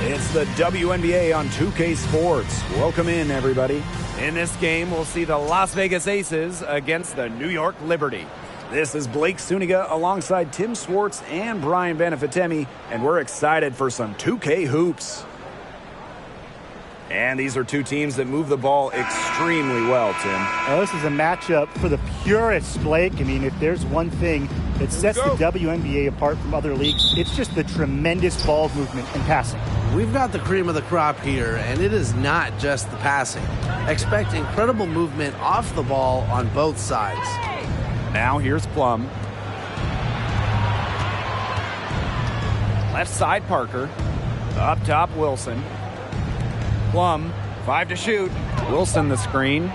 It's the WNBA on 2K Sports. Welcome in, everybody. In this game, we'll see the Las Vegas Aces against the New York Liberty. This is Blake Suniga alongside Tim Swartz and Brian Banafitemi, and we're excited for some 2K hoops. And these are two teams that move the ball extremely well, Tim. Well, this is a matchup for the purists, Blake. I mean, if there's one thing that sets the WNBA apart from other leagues, it's just the tremendous ball movement and passing. We've got the cream of the crop here, and it is not just the passing. Expect incredible movement off the ball on both sides. Now here's Plum. Left side Parker. Up top Wilson. Plum, 5 to shoot. Wilson the screen.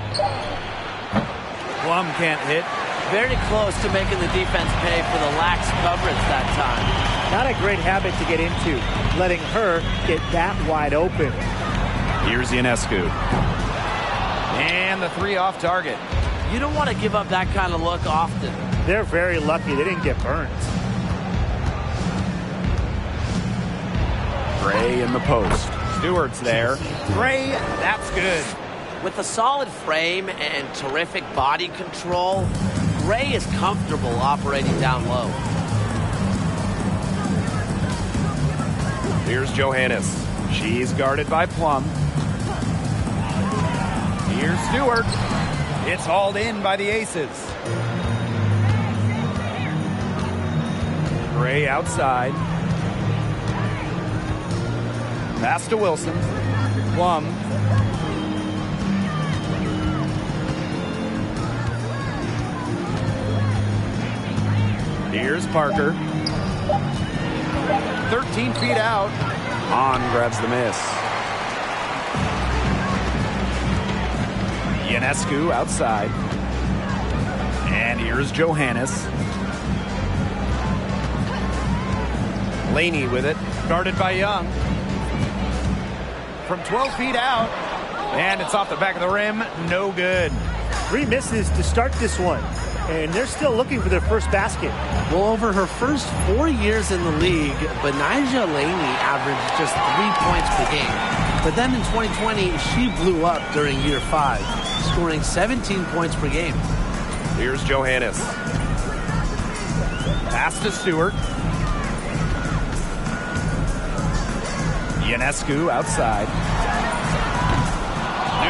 Plum can't hit. Very close to making the defense pay for the lax coverage that time. Not a great habit to get into, letting her get that wide open. Here's Ionescu. And the three off target. You don't want to give up that kind of look often. They're very lucky they didn't get burned. Gray in the post. Stewart's there. Gray, that's good. With a solid frame and terrific body control, Gray is comfortable operating down low. Here's Johannes. She's guarded by Plum. Here's Stewart. It's hauled in by the Aces. Gray outside. Pass to Wilson. Plum. Here's Parker. 13 feet out. Hahn grabs the miss. Ionescu outside. And here's Johannes. Laney with it. Guarded by Young. From 12 feet out. And it's off the back of the rim. No good. 3 misses to start this one. And they're still looking for their first basket. Well, over her first 4 years in the league, Benijah Laney averaged just 3 points per game. But then in 2020, she blew up during year 5, scoring 17 points per game. Here's Johannes. Pass to Stewart. Ionescu outside.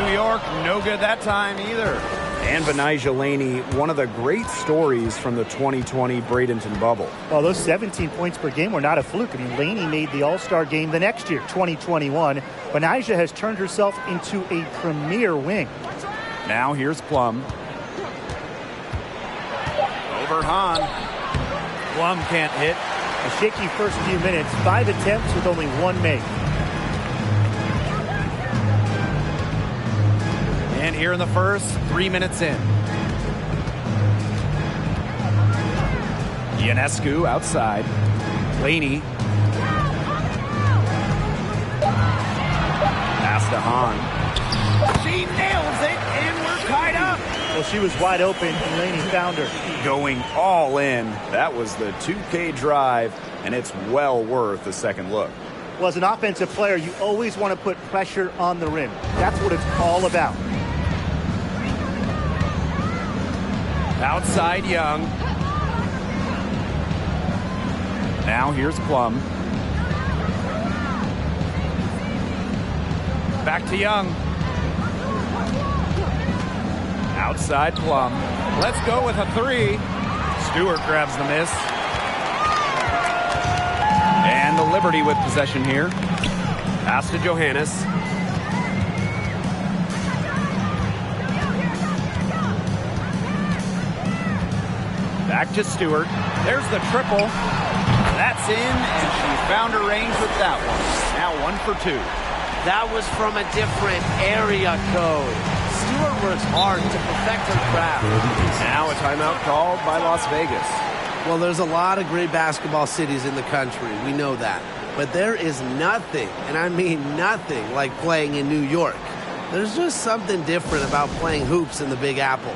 New York, no good that time either. And Benijah Laney, one of the great stories from the 2020 Bradenton bubble. Well, those 17 points per game were not a fluke. I mean, Laney made the All-Star game the next year, 2021. Benijah has turned herself into a premier wing. Now here's Plum. Over Hahn. Plum can't hit. A shaky first few minutes, 5 attempts with only 1 make. And here in the first, 3 minutes in. Ionescu outside. Laney. Pass to Hahn. She nails it, and we're tied up. Well, she was wide open, and Laney found her. Going all in. That was the 2K drive, and it's well worth the second look. Well, as an offensive player, you always want to put pressure on the rim. That's what it's all about. Outside Young. Now here's Plum. Back to Young. Outside Plum. Let's go with a 3. Stewart grabs the miss. And the Liberty with possession here. Pass to Johannes. Back to Stewart. There's the triple. That's in, and she found her range with that one. Now 1 for 2. That was from a different area code. Stewart works hard to perfect her craft. Now a timeout called by Las Vegas. Well, there's a lot of great basketball cities in the country. We know that. But there is nothing, and I mean nothing, like playing in New York. There's just something different about playing hoops in the Big Apple.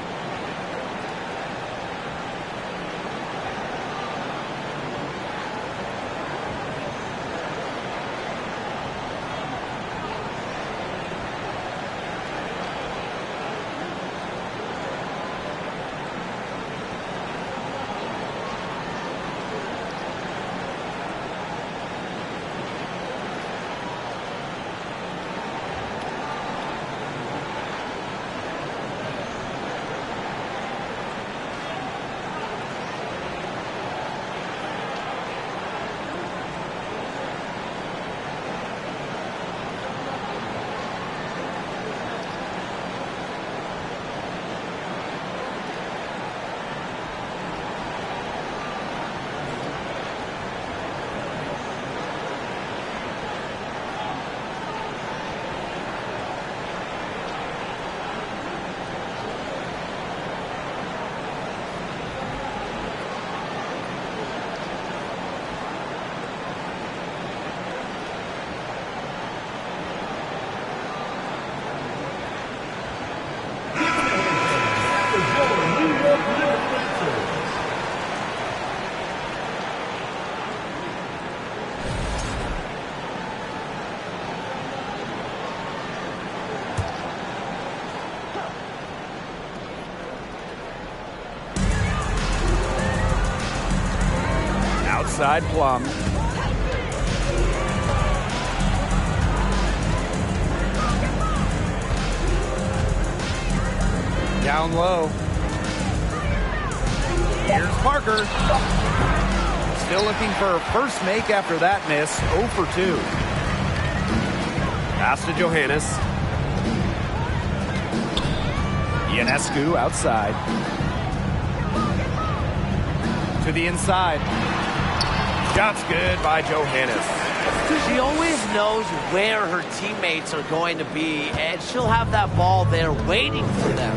side, Plum. Down low. Here's Parker. Still looking for a first make after that miss. 0 for 2. Pass to Johannes. Ionescu outside. To the inside. Shot's good by Johannes. She always knows where her teammates are going to be, and she'll have that ball there waiting for them.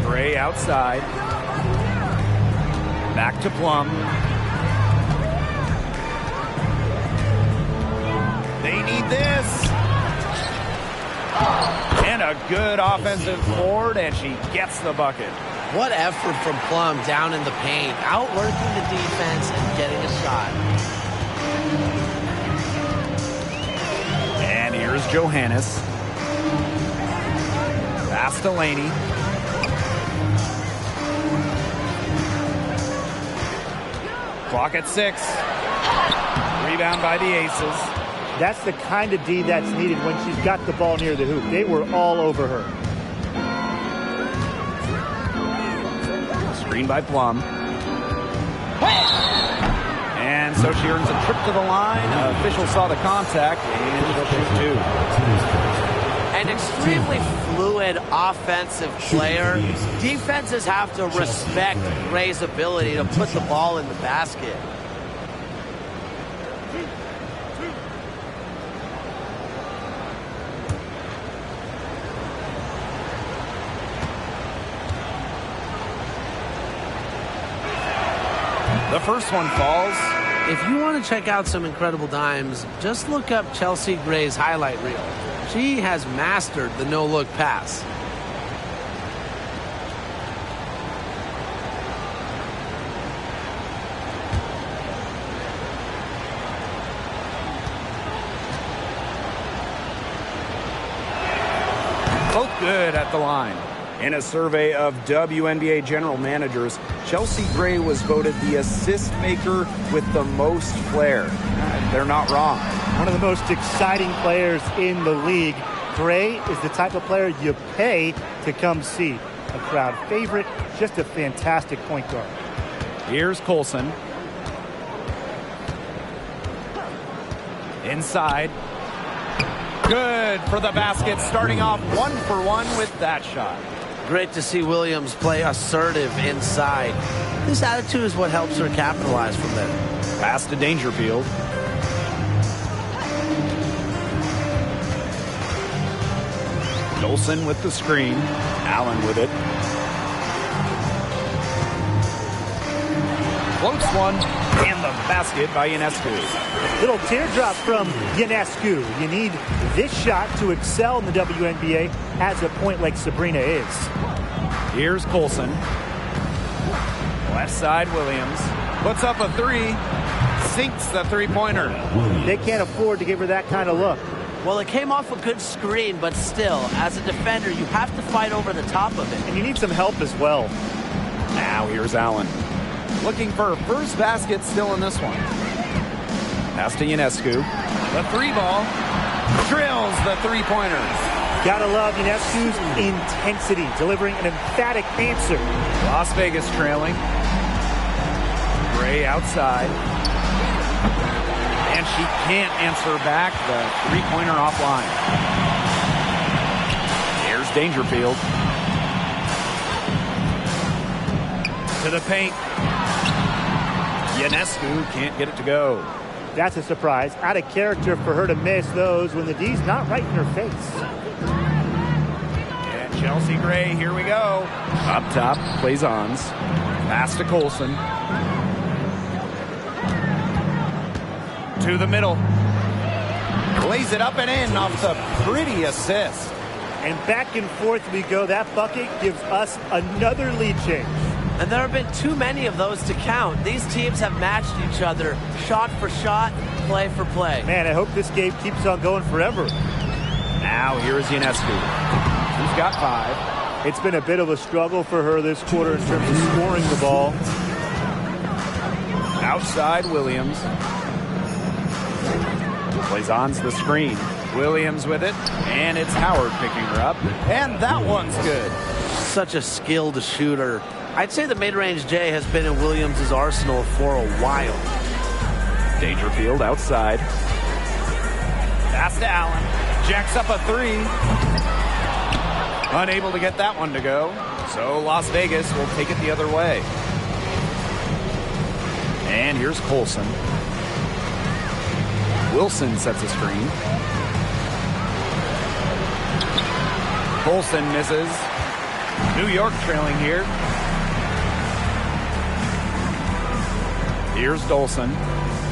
Gray outside. Back to Plum. They need this. And a good offensive board, and she gets the bucket. What effort from Plum down in the paint, outworking the defense and getting a shot. And here's Johannes. Pass to Laney. Clock at 6. Rebound by the Aces. That's the kind of D that's needed when she's got the ball near the hoop. They were all over her. Screen by Plum. And so she earns a trip to the line. Official saw the contact, and she'll shoot 2. An extremely fluid offensive player. Defenses have to respect Gray's ability to put the ball in the basket. The first one falls. If you want to check out some incredible dimes, just look up Chelsea Gray's highlight reel. She has mastered the no-look pass. Both good at the line. In a survey of WNBA general managers, Chelsea Gray was voted the assist maker with the most flair. They're not wrong. One of the most exciting players in the league. Gray is the type of player you pay to come see. A crowd favorite, just a fantastic point guard. Here's Colson. Inside. Good for the basket, starting off 1 for 1 with that shot. Great to see Williams play assertive inside. This attitude is what helps her capitalize from there. Pass to Dangerfield. Dolson with the screen. Allen with it. Floats one. And the basket by Ionescu. Little teardrop from Ionescu. You need this shot to excel in the WNBA as a point like Sabrina is. Here's Colson. Left side, Williams. Puts up a 3. Sinks the three-pointer. They can't afford to give her that kind of look. Well, it came off a good screen, but still, as a defender, you have to fight over the top of it. And you need some help as well. Now here's Allen. Looking for her first basket still in this one. Pass to Ionescu. The 3-ball. Drills the three-pointer. Gotta love Ionescu's intensity, delivering an emphatic answer. Las Vegas trailing. Gray outside. And she can't answer back. The three-pointer offline. Here's Dangerfield. To the paint. Ionescu can't get it to go. That's a surprise. Out of character for her to miss those when the D's not right in her face. And Chelsea Gray, here we go. Up top, plays ons. Pass to Colson. To the middle. Lays it up and in off the pretty assist. And back and forth we go. That bucket gives us another lead change. And there have been too many of those to count. These teams have matched each other shot for shot, play for play. Man, I hope this game keeps on going forever. Now here's Ionescu. She's got 5. It's been a bit of a struggle for her this quarter in terms of scoring the ball. Outside Williams. Plays on to the screen. Williams with it, and it's Howard picking her up, and that one's good. Such a skilled shooter. I'd say the mid-range J has been in Williams' arsenal for a while. Dangerfield outside. Pass to Allen. Jacks up a three. Unable to get that one to go. So Las Vegas will take it the other way. And here's Colson. Wilson sets a screen. Colson misses. New York trailing here. Here's Dolson.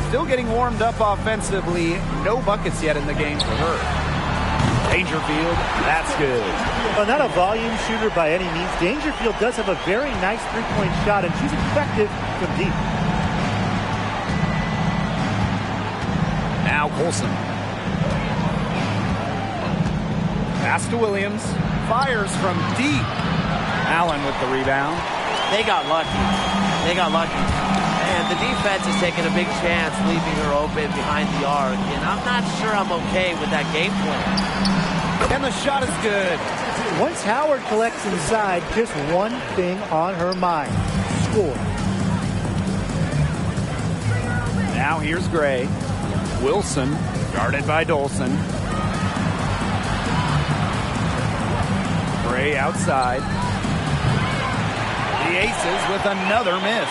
Still getting warmed up offensively. No buckets yet in the game for her. Dangerfield, that's good. Well, not a volume shooter by any means. Dangerfield does have a very nice three-point shot, and she's effective from deep. Now Colson. Pass to Williams. Fires from deep. Allen with the rebound. They got lucky. They got lucky. And the defense is taking a big chance, leaving her open behind the arc. And I'm not sure I'm okay with that game plan. And the shot is good. Once Howard collects inside, just one thing on her mind. Score. Now here's Gray. Wilson, guarded by Dolson. Gray outside. The Aces with another miss.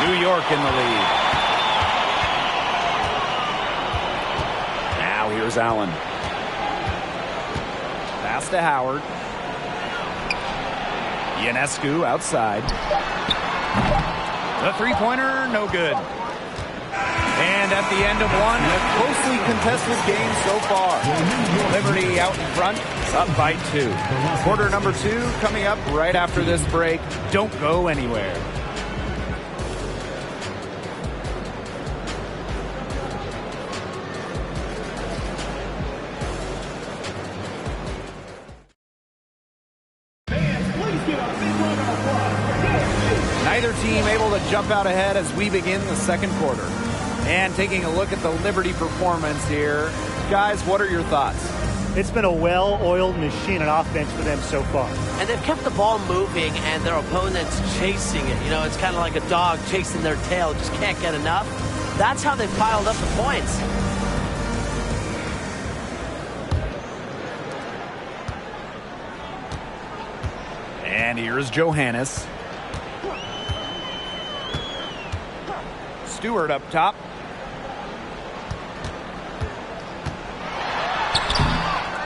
New York in the lead. Now here's Allen. Pass to Howard. Ionescu outside. The three-pointer, no good. And at the end of one, a closely contested game so far. Liberty out in front, up by 2. Quarter number 2 coming up right after this break. Don't go anywhere. Neither team able to jump out ahead as we begin the second quarter. And taking a look at the Liberty performance here. Guys, what are your thoughts? It's been a well-oiled machine on offense for them so far. And they've kept the ball moving and their opponents chasing it. You know, it's kind of like a dog chasing their tail, just can't get enough. That's how they piled up the points. And here's Johannes. Stewart up top.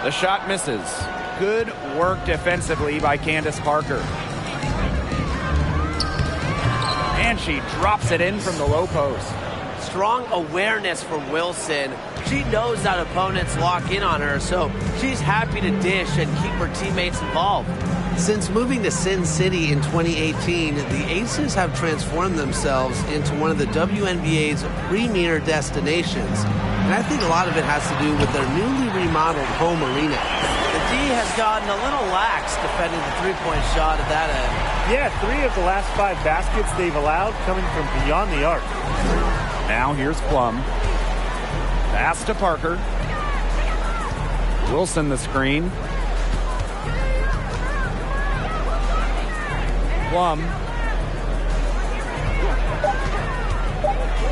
The shot misses. Good work defensively by Candace Parker. And she drops it in from the low post. Strong awareness from Wilson. She knows that opponents lock in on her, so she's happy to dish and keep her teammates involved. Since moving to Sin City in 2018, the Aces have transformed themselves into one of the WNBA's premier destinations. And I think a lot of it has to do with their newly remodeled home arena. The D has gotten a little lax defending the three-point shot at that end. Yeah, 3 of the last 5 baskets they've allowed coming from beyond the arc. Now here's Plum. Pass to Parker. Wilson the screen. Plum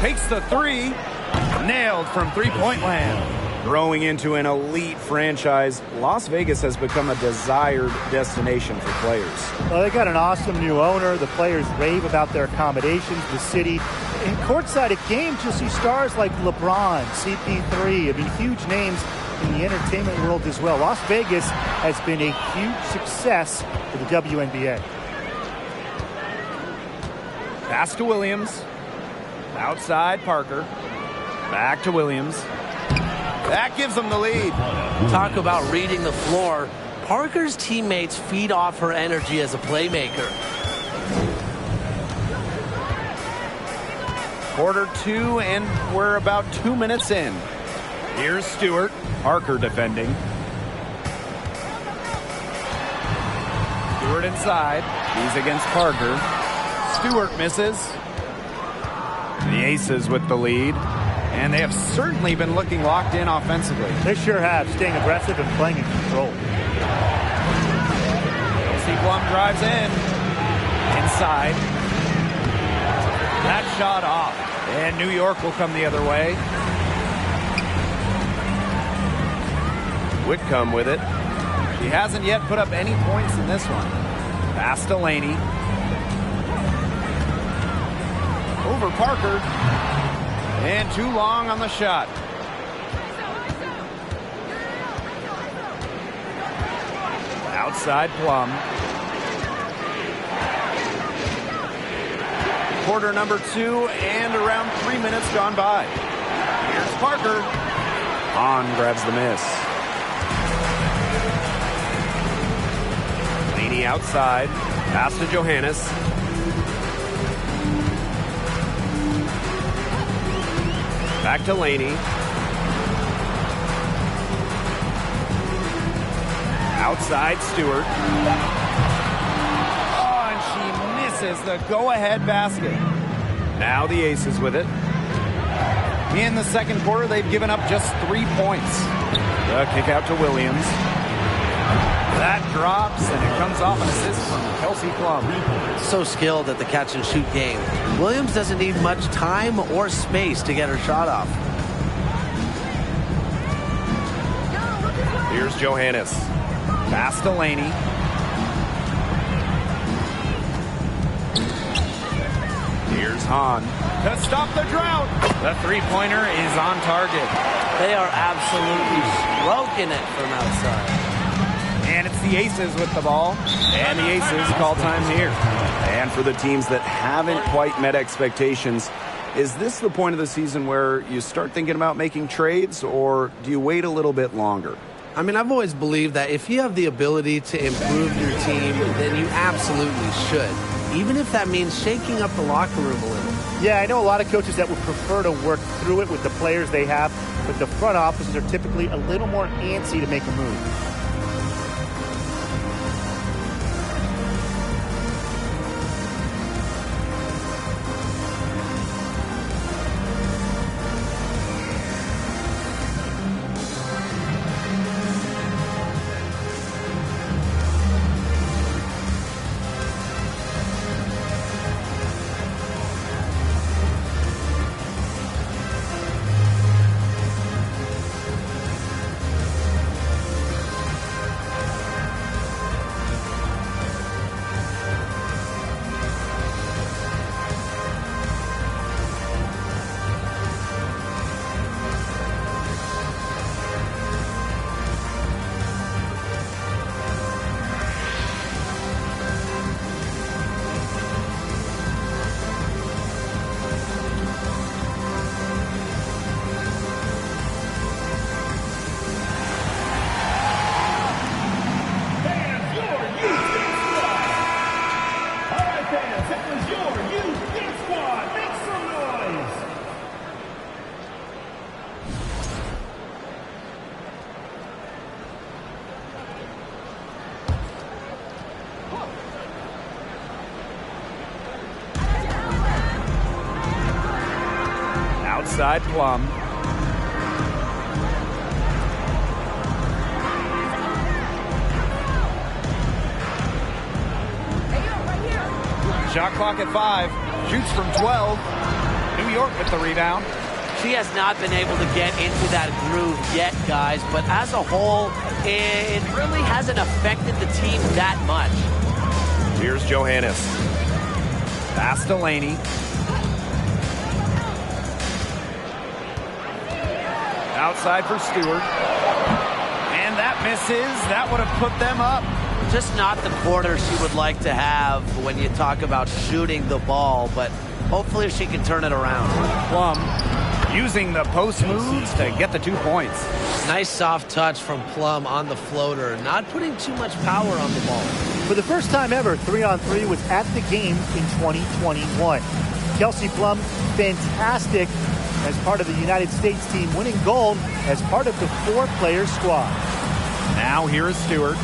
takes the 3. Nailed from three-point land. Growing into an elite franchise, Las Vegas has become a desired destination for players. Well, they got an awesome new owner. The players rave about their accommodations, the city. In courtside at games, you'll see stars like LeBron, CP3. I mean, huge names in the entertainment world as well. Las Vegas has been a huge success for the WNBA. Pass to Williams. Outside Parker. Back to Williams. That gives them the lead. Talk about reading the floor. Parker's teammates feed off her energy as a playmaker. Quarter 2, and we're about 2 minutes in. Here's Stewart. Parker defending. Stewart inside. He's against Parker. Stewart misses. The Aces with the lead. And they have certainly been looking locked in offensively. They sure have, staying aggressive and playing in control. Kelsey Plum drives in. Inside. That shot off. And New York will come the other way. Whitcomb with it. She hasn't yet put up any points in this one. Pass to Laney. Over Parker. And too long on the shot. Outside Plum. Quarter number 2 and around 3 minutes gone by. Here's Parker. Hahn grabs the miss. Laney outside. Pass to Johannes. Back to Laney. Outside Stewart. Oh, and she misses the go-ahead basket. Now the Aces with it. In the second quarter, they've given up just 3 points. The kick out to Williams. That drops, and it comes off an assist from Kelsey Plum. So skilled at the catch-and-shoot game. Williams doesn't need much time or space to get her shot off. Here's Johannes. Pass to Laney. Here's Hahn to stop the drought. The three-pointer is on target. They are absolutely stroking it from outside. And it's the Aces with the ball. And the Aces call time here. And for the teams that haven't quite met expectations, is this the point of the season where you start thinking about making trades, or do you wait a little bit longer? I mean, I've always believed that if you have the ability to improve your team, then you absolutely should. Even if that means shaking up the locker room a little. Yeah, I know a lot of coaches that would prefer to work through it with the players they have, but the front offices are typically a little more antsy to make a move. Outside Plum. Shot clock at 5. Shoots from 12. New York with the rebound. She has not been able to get into that groove yet, guys, but as a whole, it really hasn't affected the team that much. Here's Johannes. Pass to Laney. Outside for Stewart. And that misses. That would have put them up. Just not the quarter she would like to have when you talk about shooting the ball, but hopefully she can turn it around. Plum using the post moves to get the 2 points. Nice soft touch from Plum on the floater. Not putting too much power on the ball. For the first time ever, 3-on-3 was at the games in 2021. Kelsey Plum, fantastic as part of the United States team, winning gold as part of the 4-player squad. Now here is Stewart.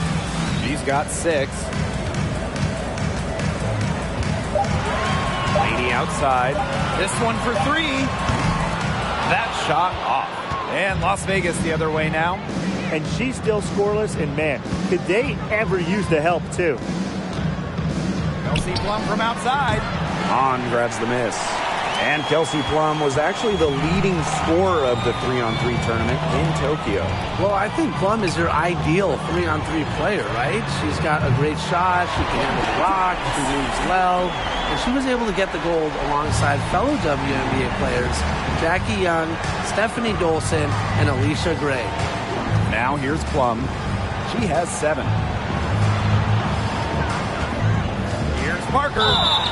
She's got 6. Laney outside. This one for three. That shot off. And Las Vegas the other way now. And she's still scoreless, and man, could they ever use the help too? Kelsey Plum from outside. Hahn grabs the miss. And Kelsey Plum was actually the leading scorer of the 3-on-3 tournament in Tokyo. Well, I think Plum is your ideal 3-on-3 player, right? She's got a great shot. She can handle the rock. She moves well. And she was able to get the gold alongside fellow WNBA players Jackie Young, Stephanie Dolson, and Alicia Gray. Now here's Plum. She has 7. Here's Parker.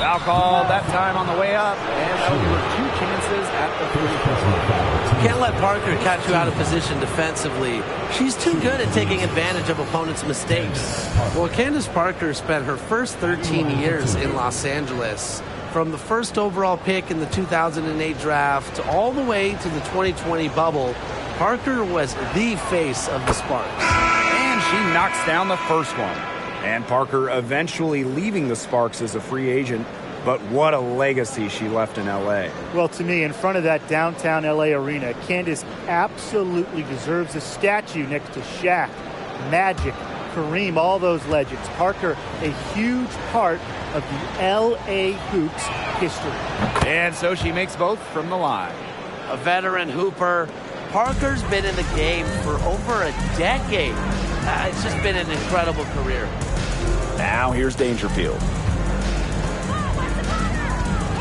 Foul call that time on the way up. And that'll give her 2 chances at the free throw. You can't let Parker catch you out of position defensively. She's too good at taking advantage of opponents' mistakes. Well, Candace Parker spent her first 13 years in Los Angeles. From the first overall pick in the 2008 draft all the way to the 2020 bubble, Parker was the face of the Sparks. And she knocks down the first one. And Parker eventually leaving the Sparks as a free agent. But what a legacy she left in L.A. Well, to me, in front of that downtown L.A. arena, Candace absolutely deserves a statue next to Shaq, Magic, Kareem, all those legends. Parker, a huge part of the L.A. Hoops history. And so she makes both from the line. A veteran hooper. Parker's been in the game for over a decade. It's just been an incredible career. Now here's Dangerfield.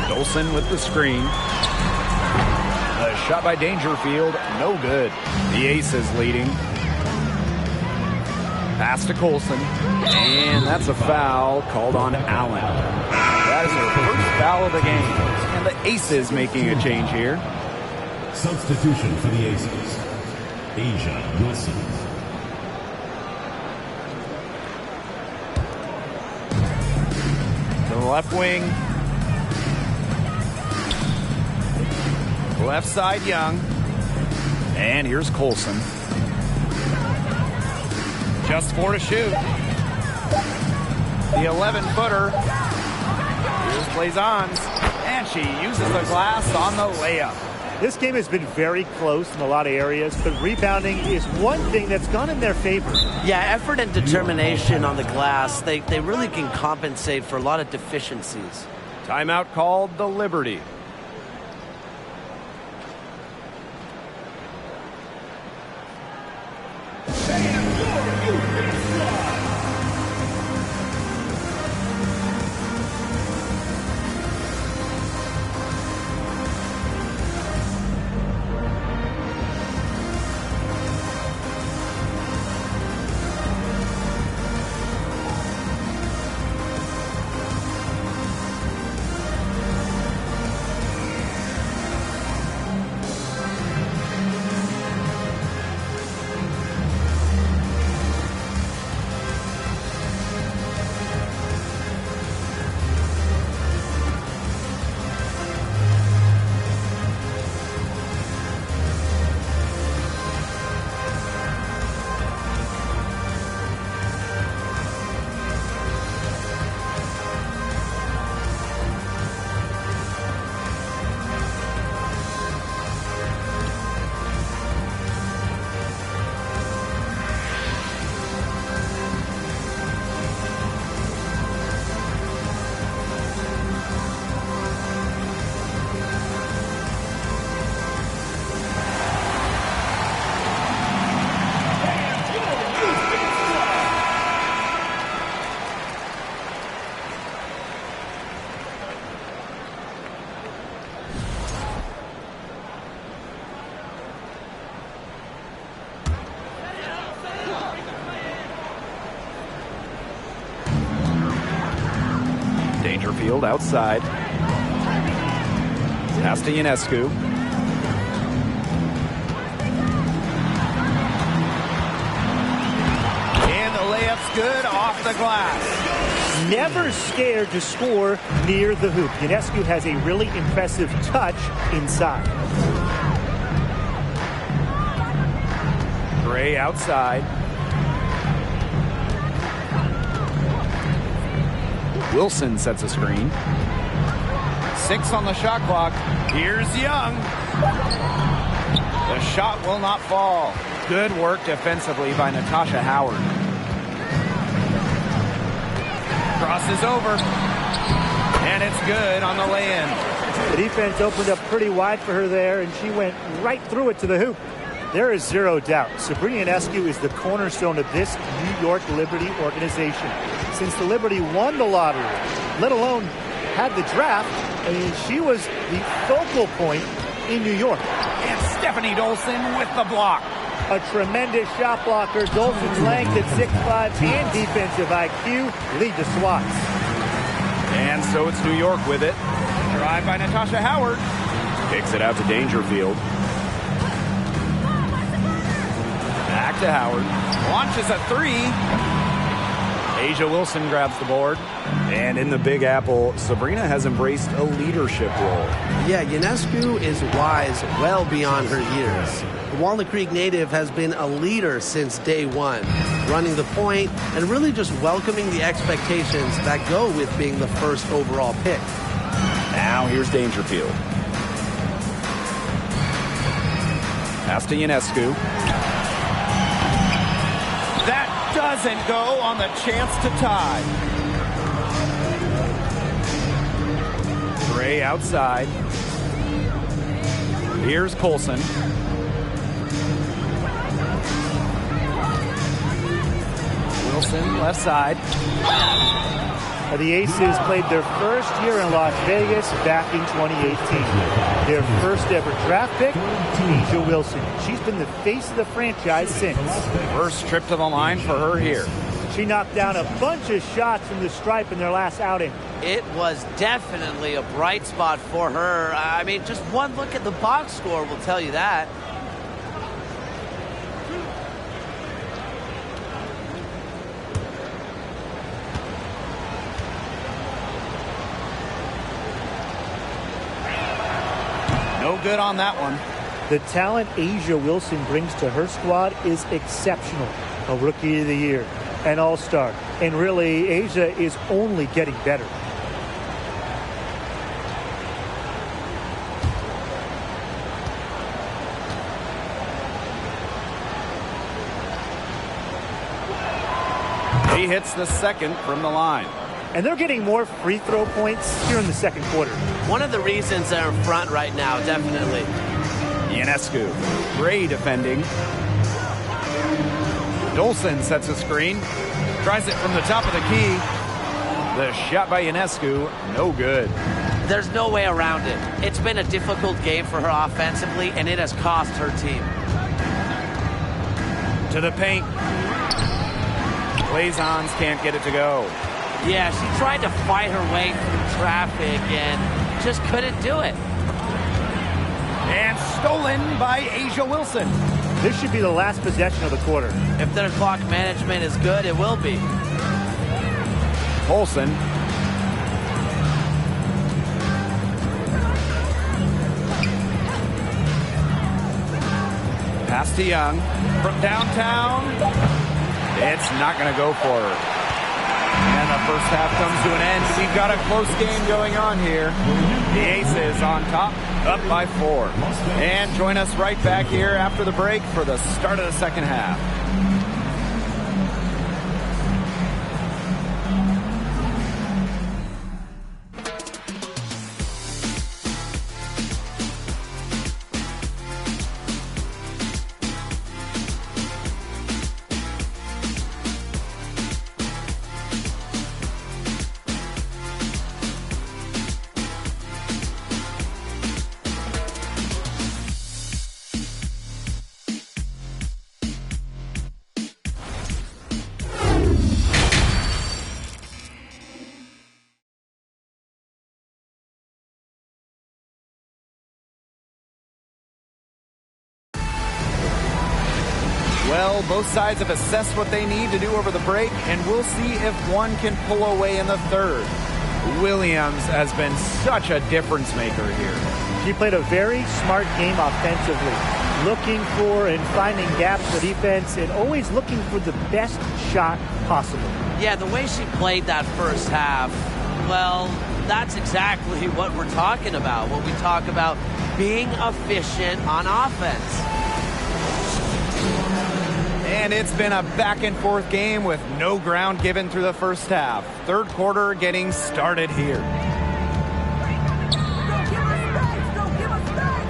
Dolson with the screen. A shot by Dangerfield, no good. The Aces leading. Pass to Colson. And that's a foul called on Allen. That is her first foul of the game. And the Aces making a change here. Substitution for the Aces. Asia Wilson. To the left wing. Left side, Young. And here's Colson. Just 4 to shoot. The 11-footer. Here's Blazons. And she uses the glass on the layup. This game has been very close in a lot of areas, but rebounding is one thing that's gone in their favor. Yeah, effort and determination on the glass. They really can compensate for a lot of deficiencies. Timeout called the Liberty. Dangerfield outside. Pass to Ionescu. And the layup's good off the glass. Never scared to score near the hoop. Ionescu has a really impressive touch inside. Gray outside. Wilson sets a screen. 6 on the shot clock. Here's Young. The shot will not fall. Good work defensively by Natasha Howard. Crosses over. And it's good on the lay-in. The defense opened up pretty wide for her there, and she went right through it to the hoop. There is zero doubt. Sabrina Ionescu is the cornerstone of this New York Liberty organization. Since the Liberty won the lottery, let alone had the draft, I mean, she was the focal point in New York. And Stephanie Dolson with the block. A tremendous shot blocker. Dolson's length at 6'5" and defensive IQ lead the SWATs. And so it's New York with it. Drive by Natasha Howard. Kicks it out to Dangerfield. Back to Howard. Launches a 3. Asia Wilson grabs the board. And in the Big Apple, Sabrina has embraced a leadership role. Yeah, Ionescu is wise well beyond her years. The Walnut Creek native has been a leader since day one, running the point and really just welcoming the expectations that go with being the first overall pick. Now here's Dangerfield. Pass to Ionescu. That doesn't go on the chance to tie. Gray outside. Here's Colson. Wilson left side. The Aces played their first year in Las Vegas back in 2018. Their first ever draft pick, Asia Wilson. She's been the face of the franchise since. First trip to the line for her here. She knocked down a bunch of shots from the stripe in their last outing. It was definitely a bright spot for her. I mean, just one look at the box score will tell you that. No good on that one. The talent Asia Wilson brings to her squad is exceptional. A Rookie of the Year, an All-Star, and really, Asia is only getting better. He hits the second from the line. And they're getting more free throw points here in the second quarter. One of the reasons they're in front right now, definitely. Ionescu, Gray defending. Dolson sets a screen. Tries it from the top of the key. The shot by Ionescu, no good. There's no way around it. It's been a difficult game for her offensively, and it has cost her team. To the paint. Blazons can't get it to go. Yeah, she tried to fight her way through traffic and just couldn't do it. And stolen by Asia Wilson. This should be the last possession of the quarter. If their clock management is good, it will be. Colson. Pass to Young. From downtown. It's not going to go for her. And the first half comes to an end. We've got a close game going on here. The Aces on top, up by 4. And join us right back here after the break for the start of the second half. Well, both sides have assessed what they need to do over the break, and we'll see if one can pull away in the third. Williams has been such a difference maker here. She played a very smart game offensively, looking for and finding gaps for defense and always looking for the best shot possible. Yeah, the way she played that first half, well, that's exactly what we're talking about when we talk about being efficient on offense. And it's been a back-and-forth game with no ground given through the first half. Third quarter getting started here.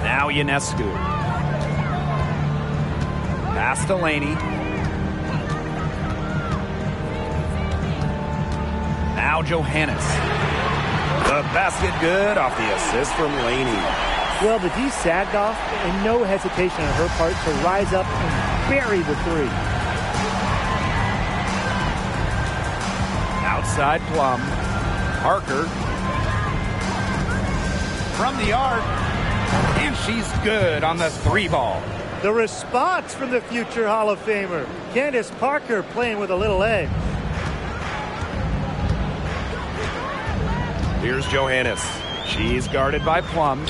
Now Ionescu. Pass to Laney. Now Johannes. The basket good off the assist from Laney. Well, the D sagged off, and no hesitation on her part to rise up and bury the three. Outside Plum. Parker. From the arc. And she's good on the three ball. The response from the future Hall of Famer, Candace Parker, playing with a little edge. Here's Johannes. She's guarded by Plum.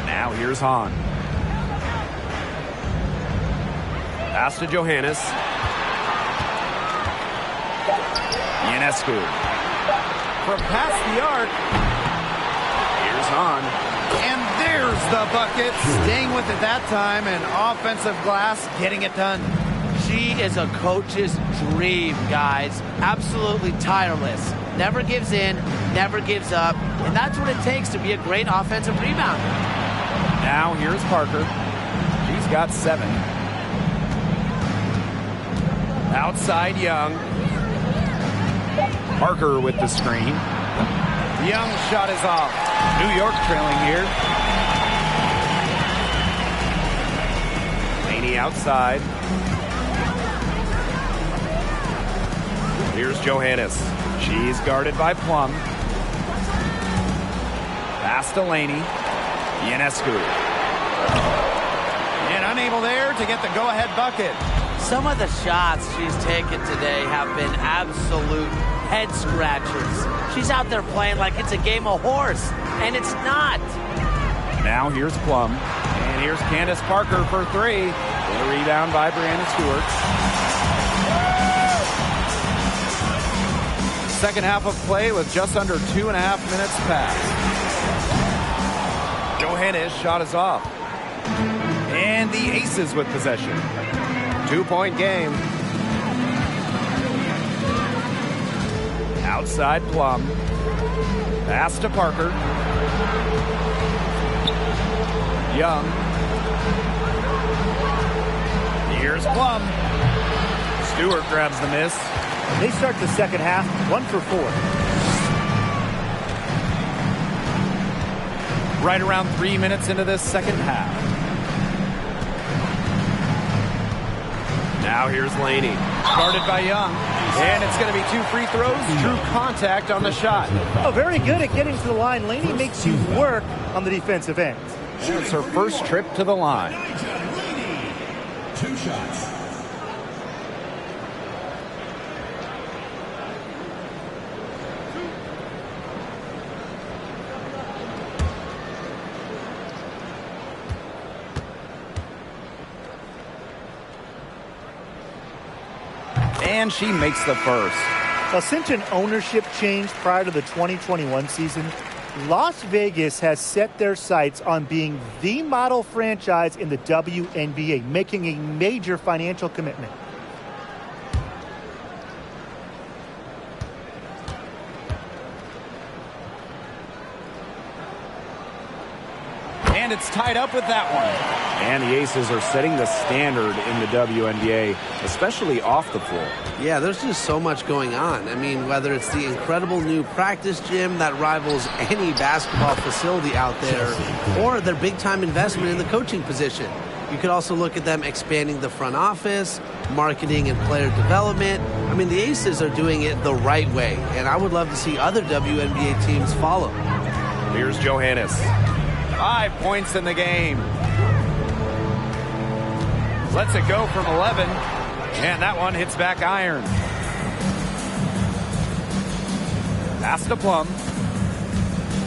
Now here's Hahn. Pass to Johannes. Ionescu. From past the arc. Here's Hahn. And there's the bucket. Staying with it that time, and offensive glass getting it done. She is a coach's dream, guys. Absolutely tireless. Never gives in, never gives up. And that's what it takes to be a great offensive rebounder. Now here's Parker. She's got 7. Outside Young. Parker with the screen. Young's shot is off. New York trailing here. Laney outside. Here's Johannes. She's guarded by Plum. Pass to Laney. Ionescu. And unable there to get the go-ahead bucket. Some of the shots she's taken today have been absolute head scratchers. She's out there playing like it's a game of horse, and it's not. Now here's Plum. And here's Candace Parker for 3. The rebound by Brianna Stewart. Second half of play with just under 2.5 minutes passed. Johannes' shot is off. And the Aces with possession. 2-point game. Outside Plum. Pass to Parker. Young. Here's Plum. Stewart grabs the miss. They start the second half 1 for 4. Right around 3 minutes into this second half. Now here's Laney. Guarded by Young. And it's going to be 2 free throws. True contact on the shot. Oh, very good at getting to the line. Laney makes you work on the defensive end. And it's her first trip to the line. 2 shots. And she makes the first. Now, since an ownership change prior to the 2021 season, Las Vegas has set their sights on being the model franchise in the WNBA, making a major financial commitment. And it's tied up with that one. And the Aces are setting the standard in the WNBA, especially off the floor. Yeah, there's just so much going on. I mean, whether it's the incredible new practice gym that rivals any basketball facility out there, or their big-time investment in the coaching position. You could also look at them expanding the front office, marketing and player development. I mean, the Aces are doing it the right way, and I would love to see other WNBA teams follow. Here's Johannes. 5 points in the game. Lets it go from 11. And that one hits back iron. Pass to Plum.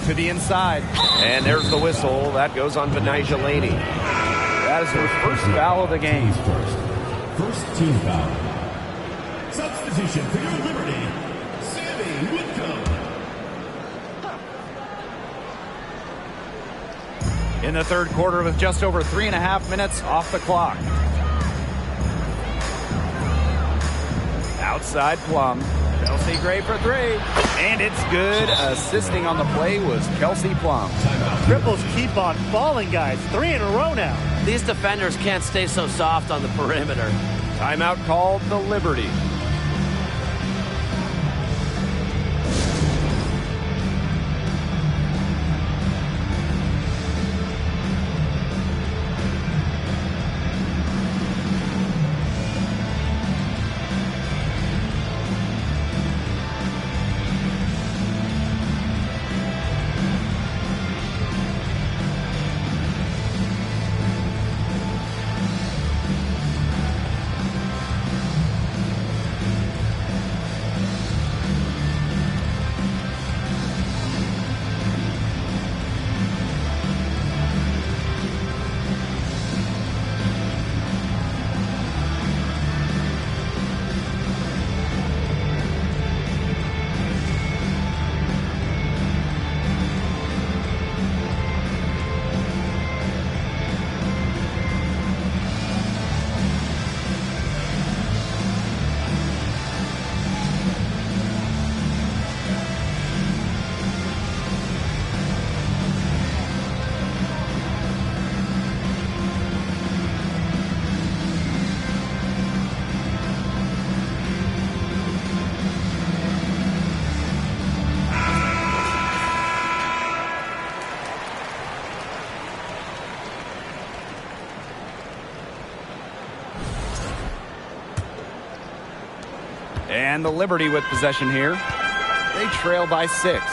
To the inside. And there's the whistle. That goes on Benijah Laney. That is her first foul of the game. First team foul. Substitution for your Liberty. in the third quarter with just over 3.5 minutes off the clock. Outside Plum. Kelsey Gray for three. And it's good. Assisting on the play was Kelsey Plum. Triples keep on falling, guys. 3 in a row now. These defenders can't stay so soft on the perimeter. Timeout called the Liberty. And the Liberty with possession here. They trail by 6.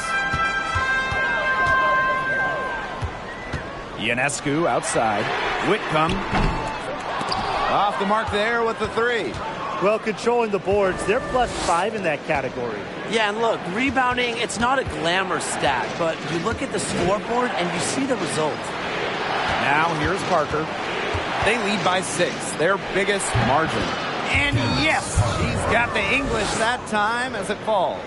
Ionescu outside. Whitcomb off the mark there with the 3. Well, controlling the boards, they're +5 in that category. Yeah, and look, rebounding, it's not a glamour stat, but you look at the scoreboard and you see the result. Now here's Parker. They lead by 6, their biggest margin. And yes, he's got the English that time as it falls.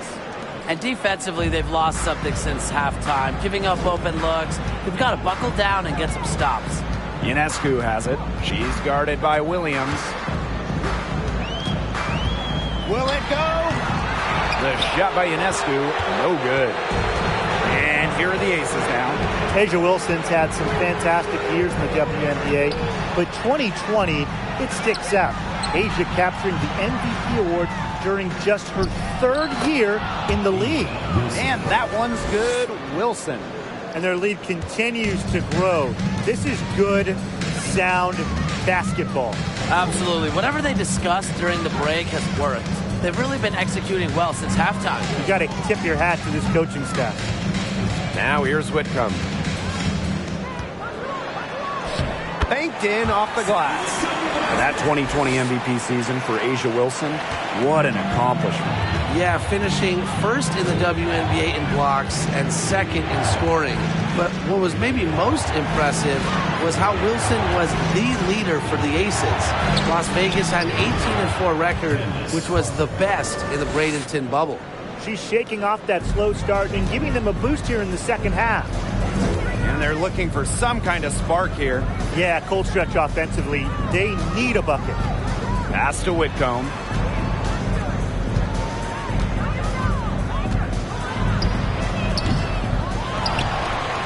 And defensively, they've lost something since halftime, giving up open looks. They've got to buckle down and get some stops. Ionescu has it. She's guarded by Williams. Will it go? The shot by Ionescu, no good. And here are the aces now. Asia Wilson's had some fantastic years in the WNBA, but 2020, it sticks out. Asia capturing the MVP award during just her 3rd year in the league. And that one's good, Wilson. And their lead continues to grow. This is good, sound basketball. Absolutely. Whatever they discussed during the break has worked. They've really been executing well since halftime. You got to tip your hat to this coaching staff. Now here's Whitcomb. Banked in off the glass. And that 2020 MVP season for Asia Wilson, what an accomplishment. Yeah, finishing first in the WNBA in blocks and second in scoring. But what was maybe most impressive was how Wilson was the leader for the Aces. Las Vegas had an 18-4 record, which was the best in the Bradenton bubble. She's shaking off that slow start and giving them a boost here in the second half. And they're looking for some kind of spark here. Yeah, cold stretch offensively. They need a bucket. Pass to Whitcomb.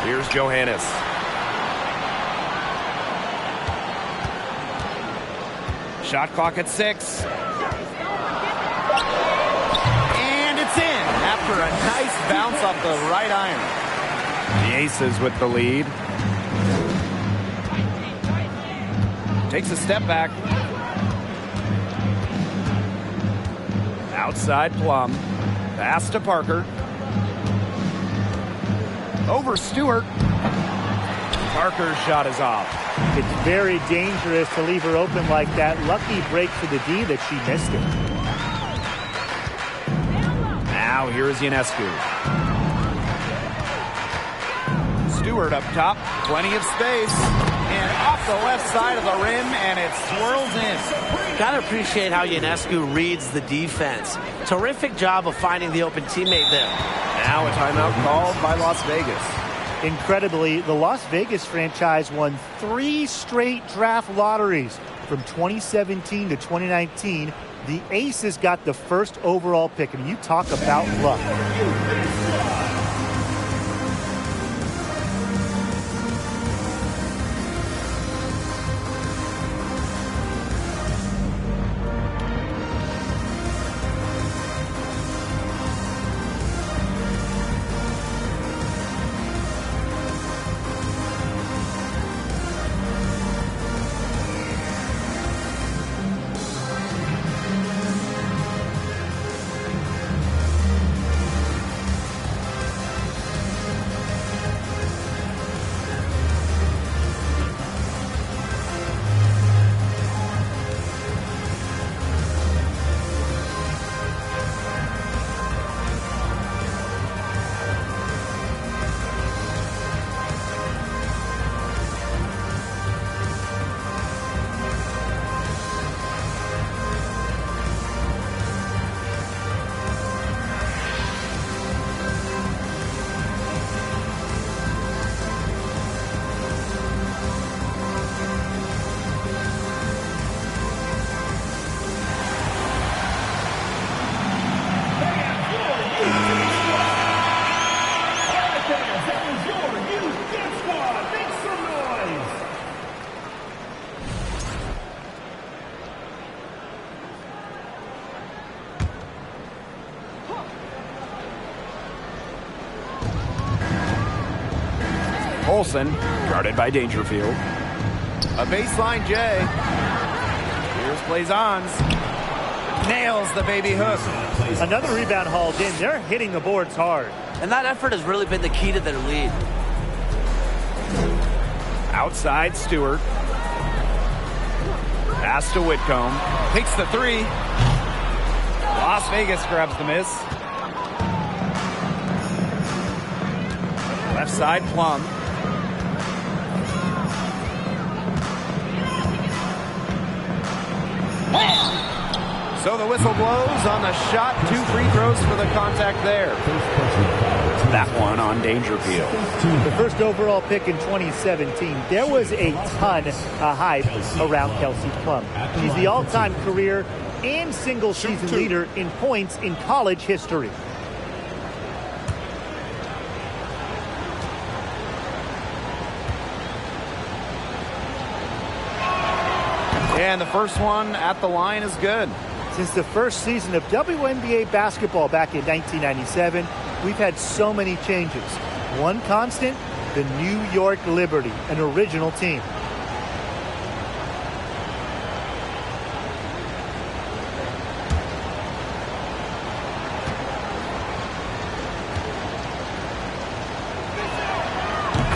Here's Johannes. Shot clock at 6. And it's in after a nice bounce off the right iron. The Aces with the lead. Takes a step back. Outside Plum. Pass to Parker. Over Stewart. Parker's shot is off. It's very dangerous to leave her open like that. Lucky break for the D that she missed it. Now here's Ionescu. Stewart up top, plenty of space, and off the left side of the rim, and it swirls in. Gotta appreciate how Ionescu reads the defense. Terrific job of finding the open teammate there. Now a timeout called by Las Vegas. Incredibly, the Las Vegas franchise won 3 straight draft lotteries from 2017 to 2019. The Aces got the first overall pick. I mean, you talk about luck. Olsen, guarded by Dangerfield. A baseline J. Here's Blazons. Nails the baby hook. Another rebound hauled in. They're hitting the boards hard. And that effort has really been the key to their lead. Outside Stewart. Pass to Whitcomb. Takes the 3. Las Vegas grabs the miss. Left side Plum. So the whistle blows on the shot. 2 free throws for the contact there. That one on Dangerfield. The first overall pick in 2017. There was a ton of hype around Kelsey Plum. She's the all-time career and single-season leader in points in college history. And the first one at the line is good. Since the first season of WNBA basketball back in 1997, we've had so many changes. One constant, the New York Liberty, an original team.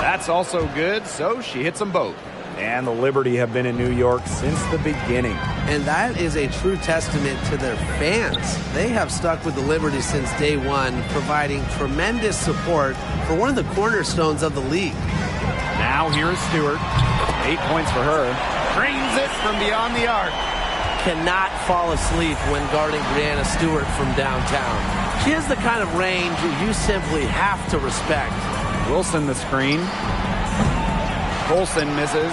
That's also good, so she hits them both. And the Liberty have been in New York since the beginning. And that is a true testament to their fans. They have stuck with the Liberty since day one, providing tremendous support for one of the cornerstones of the league. Now here's Stewart. 8 points for her. Brings it from beyond the arc. Cannot fall asleep when guarding Brianna Stewart from downtown. She has the kind of range you simply have to respect. Wilson the screen. Olsen misses.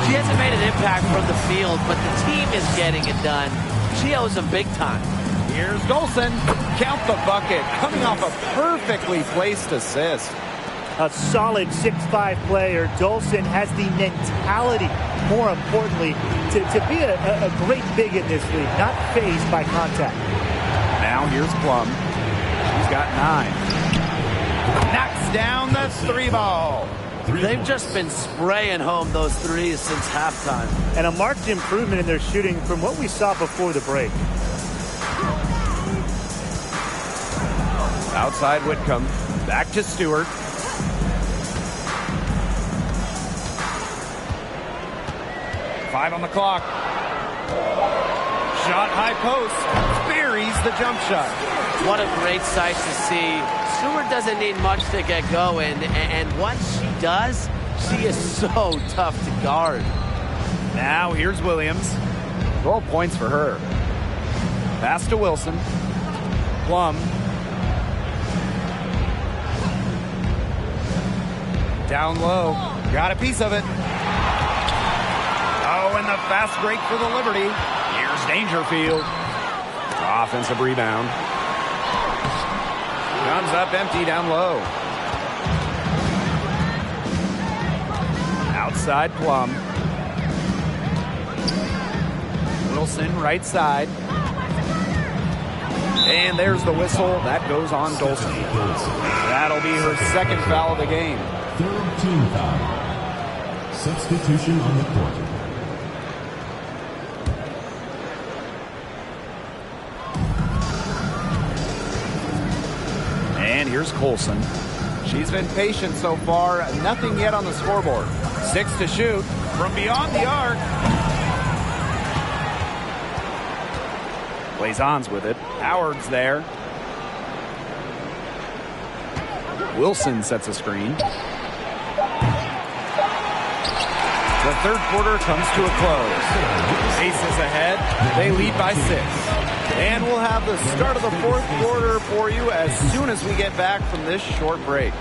She hasn't made an impact from the field, but the team is getting it done. She owes them big time. Here's Dolson. Count the bucket. Coming off a perfectly placed assist. A solid 6'5" player. Dolson has the mentality, more importantly, to be a great big in this league, not fazed by contact. Now here's Plum. She's got 9. Knocks down the 3 ball. They've just been spraying home those threes since halftime. And a marked improvement in their shooting from what we saw before the break. Outside Whitcomb. Back to Stewart. Five on the clock. Shot high post. Buries the jump shot. What a great sight to see. Stewart doesn't need much to get going, and once she does, she is so tough to guard. Now here's Williams. 12 points for her. Pass to Wilson. Plum. Down low. Got a piece of it. Oh, and the fast break for the Liberty. Here's Dangerfield. Offensive rebound. Comes up empty down low. Outside Plum. Wilson right side. And there's the whistle. That goes on Dolson. That'll be her second foul of the game. Third team foul. Substitution on the court. And here's Colson. She's been patient so far. Nothing yet on the scoreboard. 6 to shoot from beyond the arc. Blazon's with it. Howard's there. Wilson sets a screen. The third quarter comes to a close. Aces ahead. They lead by 6. And we'll have the start of the fourth quarter for you as soon as we get back from this short break.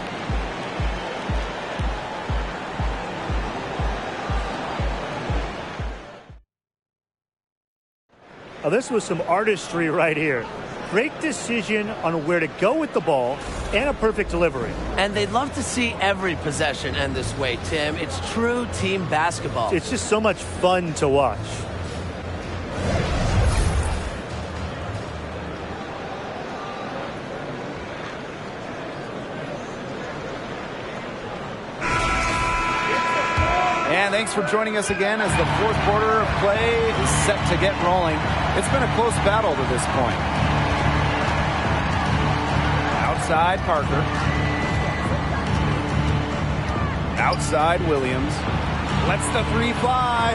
Oh, this was some artistry right here. Great decision on where to go with the ball and a perfect delivery. And they'd love to see every possession end this way, Tim. It's true team basketball. It's just so much fun to watch. And thanks for joining us again as the fourth quarter of play is set to get rolling. It's been a close battle to this point. Outside Parker. Outside Williams. Lets the three fly.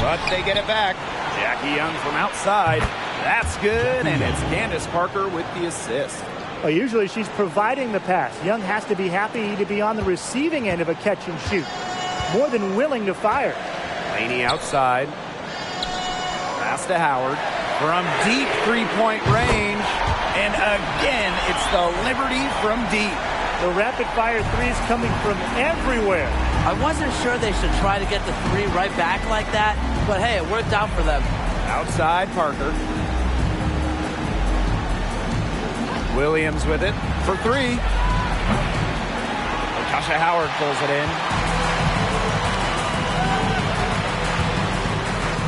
But they get it back. Jackie Young from outside. That's good, and it's Candace Parker with the assist. Well, usually she's providing the pass. Young has to be happy to be on the receiving end of a catch and shoot. More than willing to fire. Laney outside. Pass to Howard. From deep three-point range. And again, it's the Liberty from deep. The rapid-fire threes coming from everywhere. I wasn't sure they should try to get the three right back like that, but hey, it worked out for them. Outside Parker. Williams with it for three. Latasha Howard pulls it in.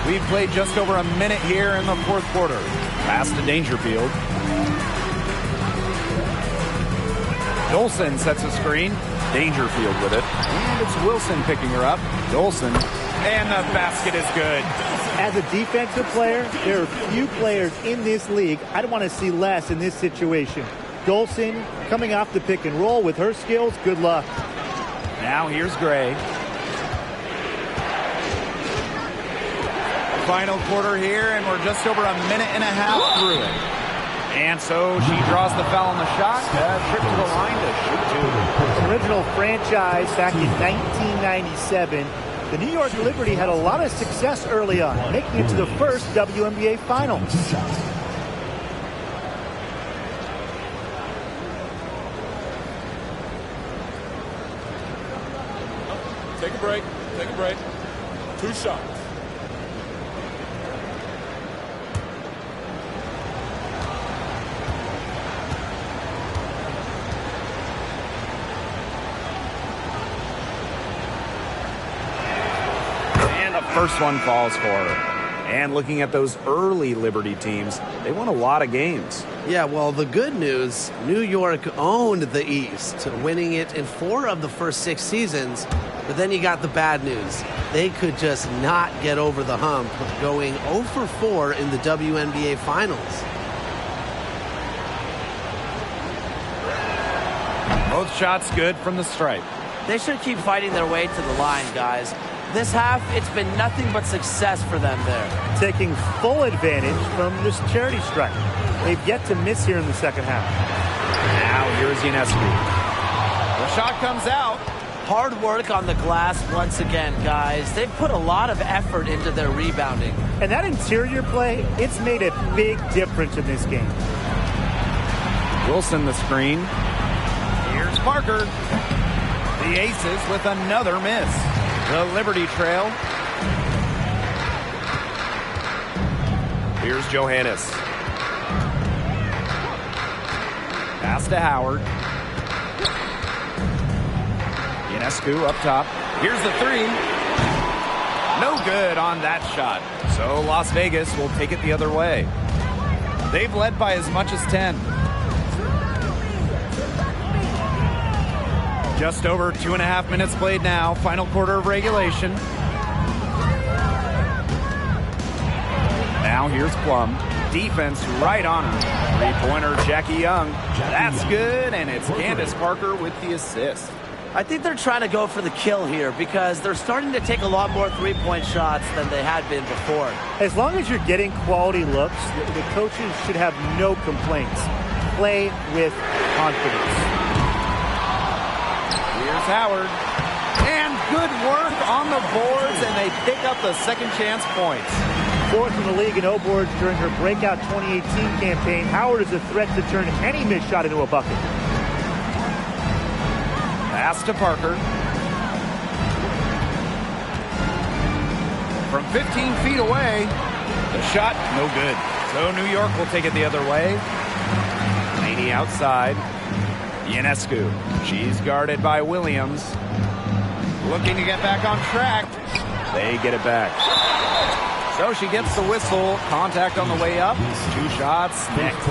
We've played just over a minute here in the fourth quarter. Pass to Dangerfield. Dolson sets a screen. Dangerfield with it. And it's Wilson picking her up. Dolson. And the basket is good. As a defensive player, there are few players in this league I'd want to see less in this situation. Dolson coming off the pick and roll with her skills. Good luck. Now here's Gray. Final quarter here, and we're just over a minute and a half through it. And so she draws the foul on the shot. Trip to the line to shoot two. Original franchise back in 1997. The New York Liberty had a lot of success early on, making it to the first WNBA Finals. Take a break. Take a break. 2 shots. First one falls for her. And looking at those early Liberty teams, they won a lot of games. Yeah, well, the good news, New York owned the East, winning it in 4 of the first 6 seasons. But then you got the bad news. They could just not get over the hump, going 0 for 4 in the WNBA Finals. Both shots good from the stripe. They should keep fighting their way to the line, guys. This half, it's been nothing but success for them there. Taking full advantage from this charity strike. They've yet to miss here in the second half. Now here's Ionescu. The shot comes out. Hard work on the glass once again, guys. They've put a lot of effort into their rebounding. And that interior play, it's made a big difference in this game. Wilson the screen. Here's Parker. The The Aces with another miss. The Liberty trail. Here's Johannes. Pass to Howard. Ionescu up top. Here's the three. No good on that shot. So Las Vegas will take it the other way. They've led by as much as 10. Just over 2.5 minutes played now. Final quarter of regulation. Now here's Plum. Defense right on her. Three-pointer, Jackie Young. That's good, and it's Candace Parker with the assist. I think they're trying to go for the kill here because they're starting to take a lot more three-point shots than they had been before. As long as you're getting quality looks, the coaches should have no complaints. Play with confidence. Here's Howard. And good work on the boards, and they pick up the second chance points. Fourth in the league in O-boards during her breakout 2018 campaign. Howard is a threat to turn any missed shot into a bucket. Pass to Parker. From 15 feet away, the shot no good. So New York will take it the other way. Laney outside. Ionescu. She's guarded by Williams. Looking to get back on track. They get it back. So she gets the whistle. Contact on the way up. 2 shots next.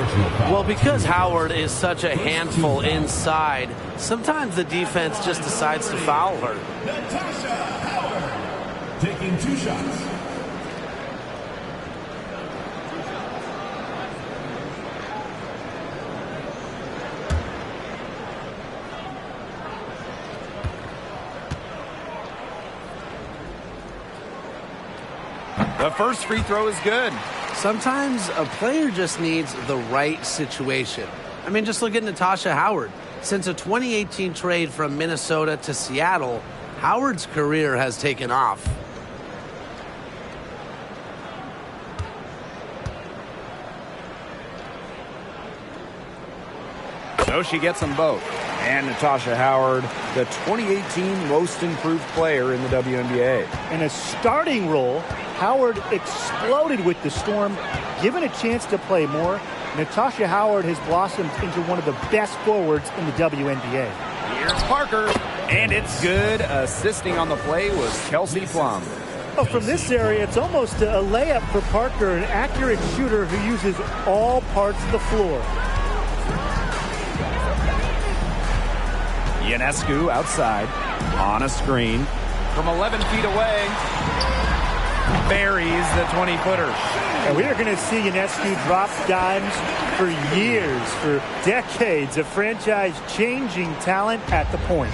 Well, because Howard is such a handful inside, sometimes the defense just decides to foul her. Natasha Howard taking 2 shots. The first free throw is good. Sometimes a player just needs the right situation. I mean, just look at Natasha Howard. Since a 2018 trade from Minnesota to Seattle, Howard's career has taken off. So she gets them both. And Natasha Howard, the 2018 most improved player in the WNBA. In a starting role, Howard exploded with the Storm. Given a chance to play more, Natasha Howard has blossomed into one of the best forwards in the WNBA. Here's Parker, and it's good. Assisting on the play was Kelsey Plum. Oh, from this area, it's almost a layup for Parker, an accurate shooter who uses all parts of the floor. Ionescu outside on a screen from 11 feet away. Buries the 20-footer. And we are going to see Ionescu drop dimes for years, for decades, a franchise-changing talent at the point.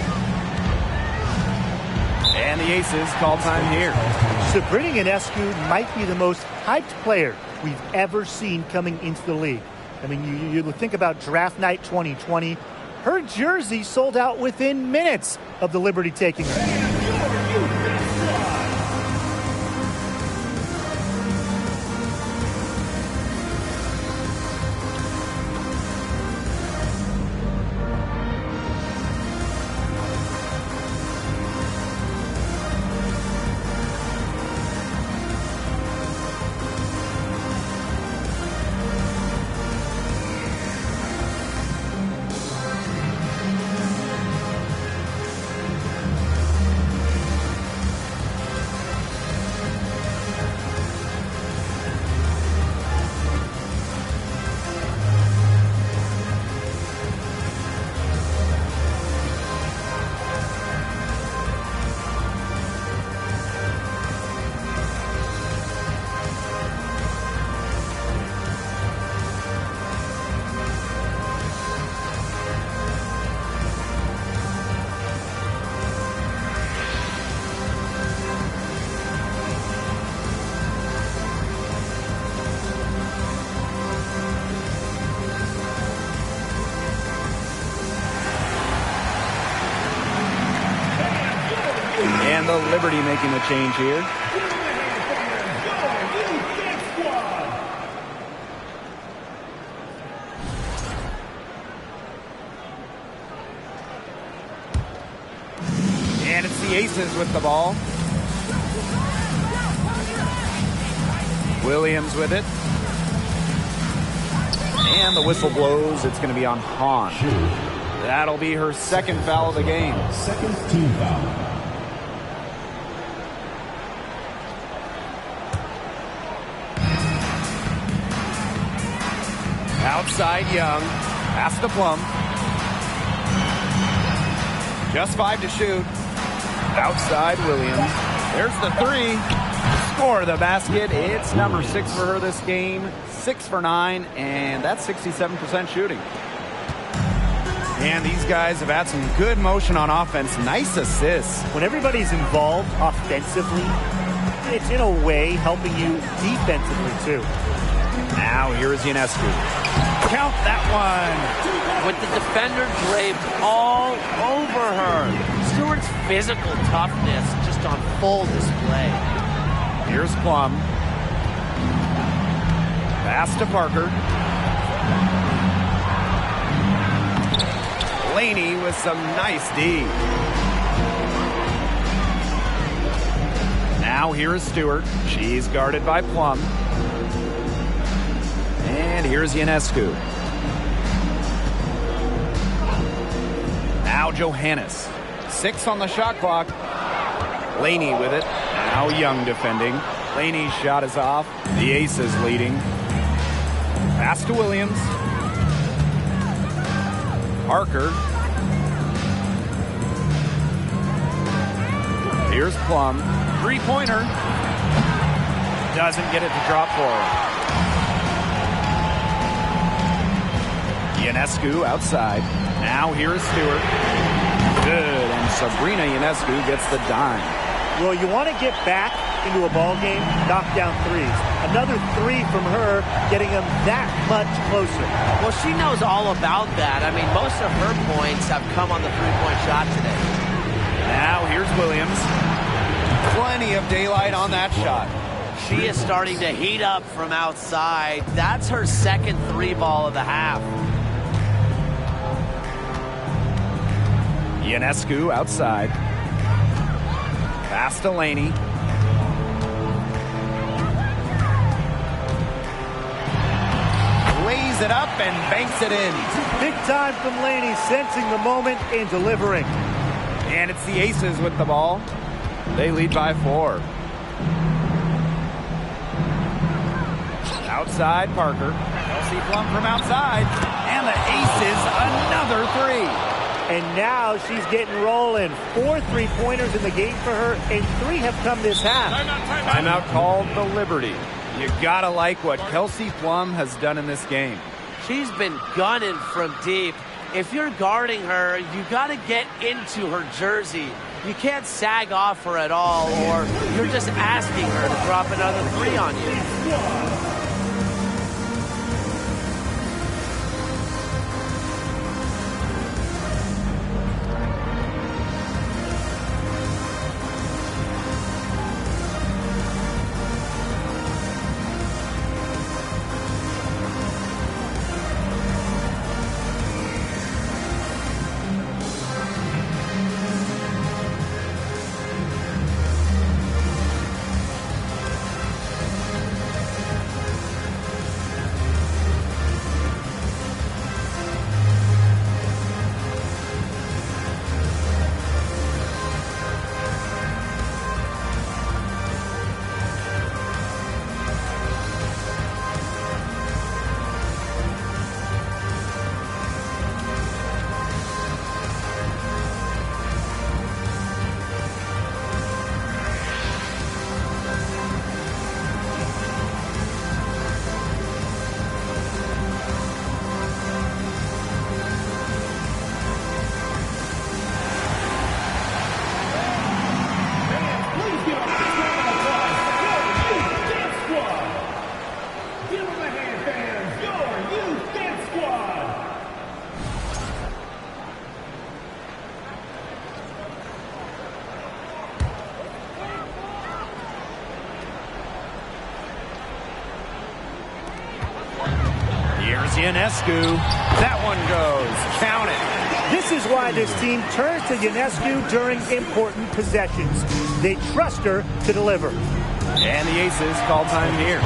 And the Aces call time here. Sabrina Ionescu might be the most hyped player we've ever seen coming into the league. I mean, you think about draft night 2020. Her jersey sold out within minutes of the Liberty taking her. And the Liberty making the change here. the Aces with the ball. Williams with it. And the whistle blows. It's going to be on Hahn. That'll be her second foul of the game. Second team foul. Outside Young. Pass to Plum. Just 5 to shoot. Outside Williams. There's the 3. Score the basket. It's number 6 for her this game. 6 for 9, and that's 67% shooting. And these guys have had some good motion on offense. Nice assists. When everybody's involved offensively, it's in a way helping you defensively too. Now here's Ionescu. Count that one. With the defender draped all over her. Stewart's physical toughness just on full display. Here's Plum. Pass to Parker. Laney with some nice D. Now here is Stewart. She's guarded by Plum. And here's Ionescu. Now Johannes. 6 on the shot clock. Laney with it. Now Young defending. Laney's shot is off. The Aces leading. Pass to Williams. Parker. Here's Plum. 3-pointer. Doesn't get it to drop for her. Ionescu outside. Now here's Stewart. Good. And Sabrina Ionescu gets the dime. Well, you want to get back into a ball game, knock down threes. Another 3 from her, getting them that much closer. Well, she knows all about that. I mean, most of her points have come on the three-point shot today. Now here's Williams. Plenty of daylight on that shot. She is starting to heat up from outside. That's her second 3-ball of the half. Ionescu outside. Pass to Laney. Lays it up and banks it in. Big time from Laney, sensing the moment and delivering. And it's the Aces with the ball. They lead by 4. Outside Parker. Kelsey Plum from outside. And the Aces another 3. And now she's getting rolling. 4 3-pointers in the game for her, and 3 have come this half. Timeout called the Liberty. You gotta like what Kelsey Plum has done in this game. She's been gunning from deep. If you're guarding her, you gotta get into her jersey. You can't sag off her at all, or you're just asking her to drop another 3 on you. Here's Ionescu. That one goes. Count it. This is why this team turns to Ionescu during important possessions. They trust her to deliver. And the Aces call time here.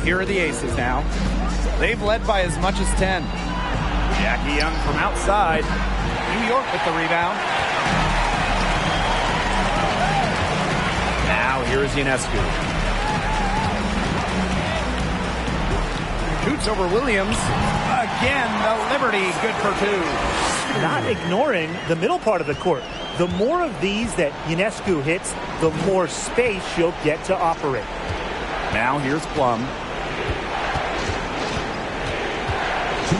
Here are the Aces now. They've led by as much as 10. Jackie Young from outside. New York with the rebound. Now here is Ionescu. Shoots over Williams. Again, the Liberty good for two. Not ignoring the middle part of the court. The more of these that Ionescu hits, the more space she'll get to operate. Now here's Plum.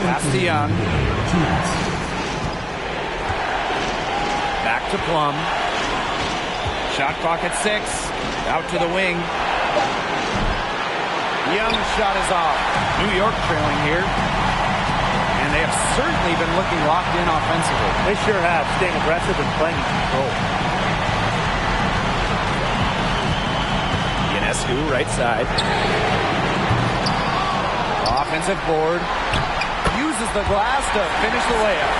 Pass to Young. Back to Plum. Shot clock at 6. Out to the wing. Young's shot is off. New York trailing here. And they have certainly been looking locked in offensively. They sure have, staying aggressive and playing in control. Ionescu, right side. Offensive board. Uses the glass to finish the layup.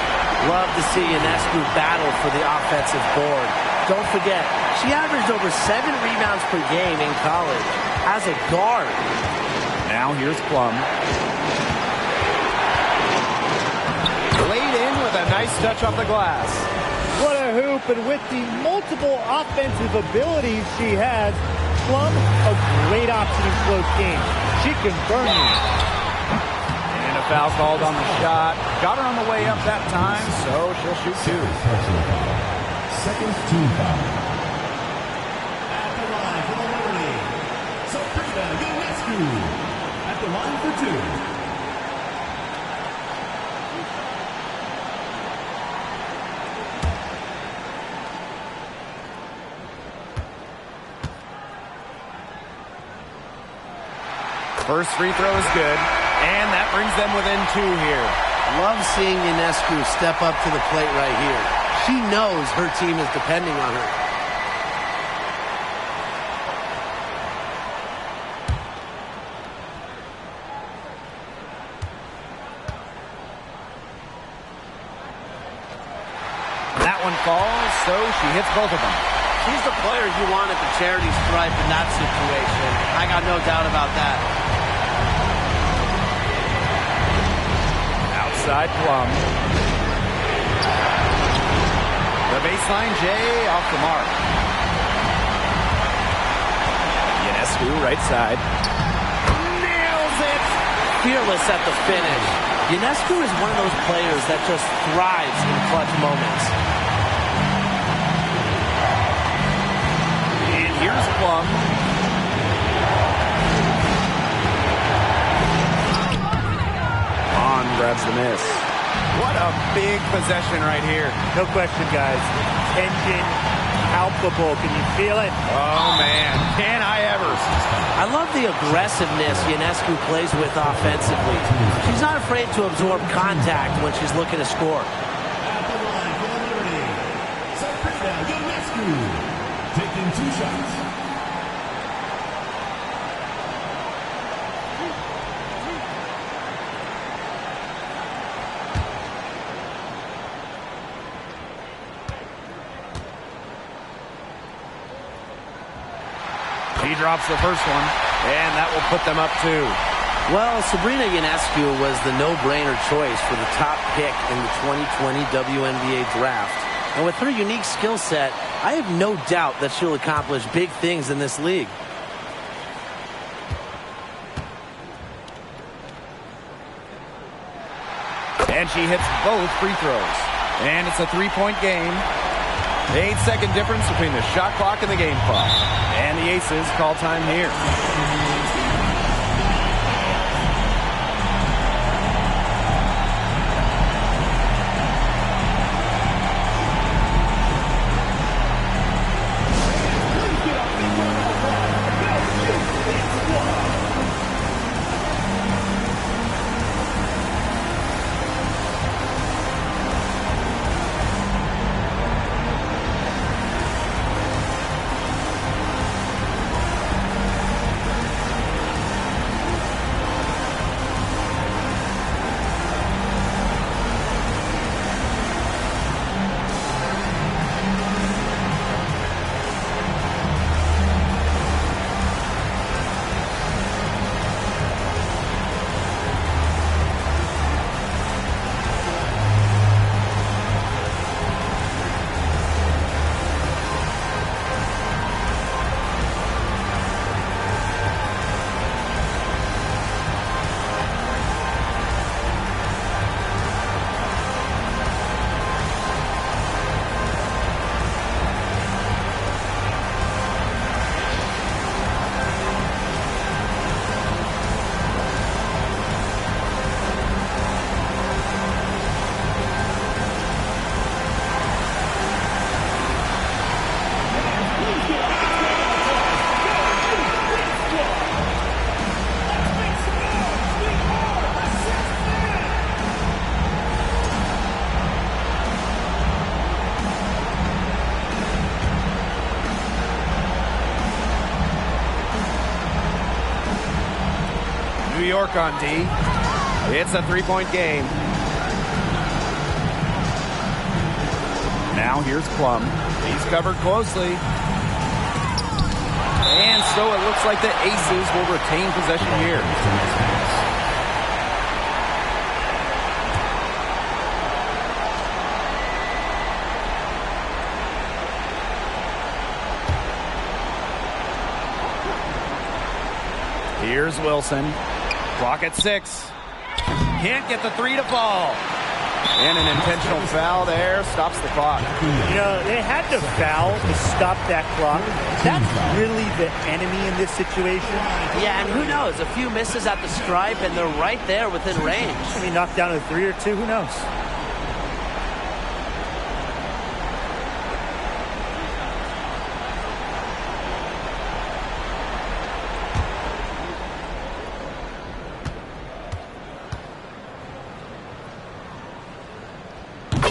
Love to see Ionescu battle for the offensive board. Don't forget, she averaged over 7 rebounds per game in college as a guard. Now here's Plum. Laid in with a nice touch off the glass. What a hoop, and with the multiple offensive abilities she has, Plum, a great option in close games. She can burn you. And a foul called on the shot. Got her on the way up that time, so she'll shoot 2. Second team foul. At the line for the Liberty, Sabrina Ionescu. At the line for 2. First free throw is good, and that brings them within 2 here. Love seeing Ionescu step up to the plate right here. She knows her team is depending on her. That one falls, so she hits both of them. She's the player you want at the charity stripe in that situation. I got no doubt about that. Outside Plum. The baseline J off the mark. Ionescu right side. Nails it! Fearless at the finish. Ionescu is one of those players that just thrives in clutch moments. And here's Plum. On grabs the miss. What a big possession right here. No question, guys. tension palpable. Can you feel it? Oh, man. Can I ever? I love the aggressiveness Ionescu plays with offensively. She's not afraid to absorb contact when she's looking to score. At the line for Liberty, Sabrina Ionescu, taking 2 shots. He drops the first one, and that will put them up 2. Well, Sabrina Ionescu was the no-brainer choice for the top pick in the 2020 WNBA draft. And with her unique skill set, I have no doubt that she'll accomplish big things in this league. And she hits both free throws. And it's a 3-point game. 8-second difference between the shot clock and the game clock. And the Aces call time here. New York on D. It's a 3-point game. Now here's Plum. He's covered closely. And so it looks like the Aces will retain possession here. Here's Wilson. Clock at 6. Can't get the 3 to fall. And an intentional foul there stops the clock. You know, they had to foul to stop that clock. That's really the enemy in this situation. Yeah, and who knows? A few misses at the stripe, and they're right there within range. I mean, knocked down a 3 or 2, who knows?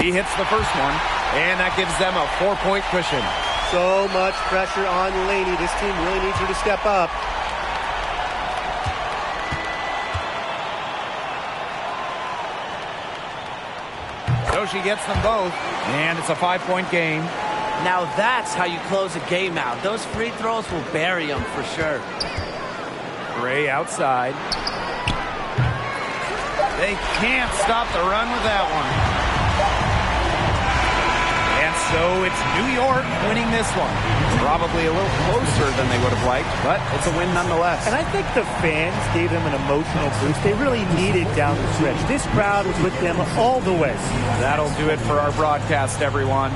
He hits the first one, and that gives them a 4-point cushion. So much pressure on Laney. This team really needs her to step up. So she gets them both, and it's a 5-point game. Now that's how you close a game out. Those free throws will bury them for sure. Gray outside. They can't stop the run with that one. And so it's New York winning this one. Probably a little closer than they would have liked, but it's a win nonetheless. And I think the fans gave them an emotional boost they really needed down the stretch. This crowd was with them all the way. That'll do it for our broadcast, everyone.